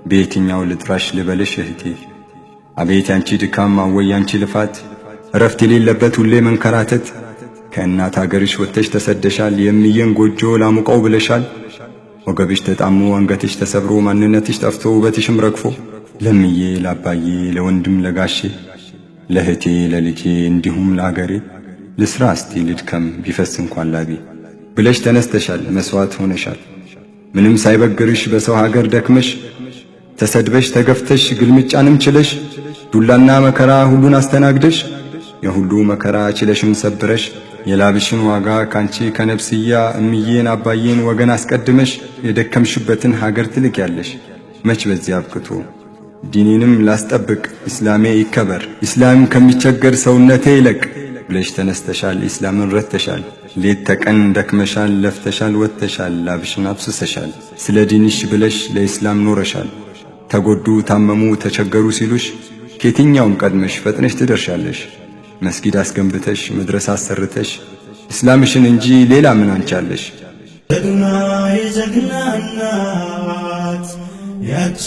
በየትኛው ልጥራሽ ልበልሽ እህቴ? አቤት ያንቺ ድካም አወይ ያንቺ ልፋት፣ እረፍት የሌለበት ሁሌ መንከራተት። ከእናት አገርሽ ወጥተሽ ተሰደሻል፣ የሚየን ጎጆ ላሙቀው ብለሻል። ወገብሽ ተጣሞ አንገትሽ ተሰብሮ ማንነትሽ ጠፍቶ ውበትሽም ረግፎ፣ ለምዬ ላባዬ ለወንድም ለጋሼ ለእህቴ ለልጄ እንዲሁም ለአገሬ ልስራ እስቲ ልድከም ቢፈስ እንኳን ላቤ ብለሽ ተነስተሻል፣ መስዋዕት ሆነሻል። ምንም ሳይበግርሽ በሰው ሀገር ደክመሽ ተሰድበሽ ተገፍተሽ ግልምጫንም ችለሽ ዱላና መከራ ሁሉን አስተናግደሽ የሁሉ መከራ ችለሽም ሰብረሽ የላብሽን ዋጋ ካንቺ ከነፍስያ እምዬን አባዬን ወገን አስቀድመሽ የደከምሽበትን ሀገር ትልቅ ያለሽ። መች በዚህ አብቅቶ ዲኔንም ላስጠብቅ ኢስላሜ ይከበር ኢስላም ከሚቸገር ሰውነቴ ይለቅ ብለሽ ተነስተሻል፣ ኢስላምን ረተሻል። ሌት ተቀን ደክመሻል፣ ለፍተሻል፣ ወጥተሻል፣ ላብሽን አፍስሰሻል። ስለ ዲንሽ ብለሽ ለኢስላም ኖረሻል። ተጎዱ ታመሙ ተቸገሩ ሲሉሽ ከየትኛውም ቀድመሽ ፈጥነሽ ትደርሻለሽ። መስጊድ አስገንብተሽ መድረሳ አሰርተሽ ኢስላምሽን እንጂ ሌላ ምን አንቻለሽ? ጀግና የጀግና እናት ያቺ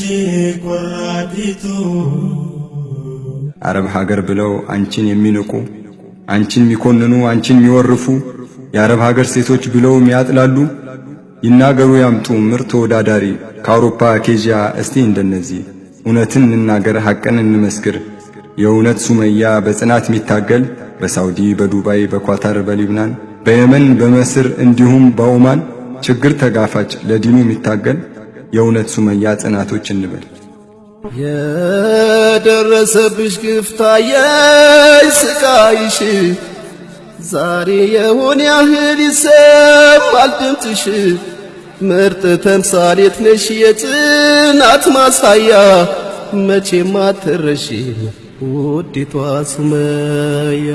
ቆራዲቱ አረብ ሀገር ብለው አንቺን የሚንቁ አንቺን የሚኮንኑ አንቺን የሚወርፉ የአረብ ሀገር ሴቶች ብለው የሚያጥላሉ ይናገሩ ያምጡ ምርጥ ተወዳዳሪ ከአውሮፓ ከኤዥያ እስቲ እንደነዚህ እውነትን እንናገር ሐቅን እንመስክር። የእውነት ሱመያ በጽናት የሚታገል በሳውዲ በዱባይ በኳታር በሊብናን በየመን በመስር እንዲሁም በኦማን ችግር ተጋፋጭ ለዲኑ የሚታገል የእውነት ሱመያ ጽናቶች እንበል። የደረሰብሽ ግፍታዬ ስቃይሽ ዛሬ የሆነ ያህል ይሰማል ድምፅሽ። ምርጥ ተምሳሌት ነሽ የጽናት ማሳያ መቼም አትረሺ ውዲቷ ሱመያ።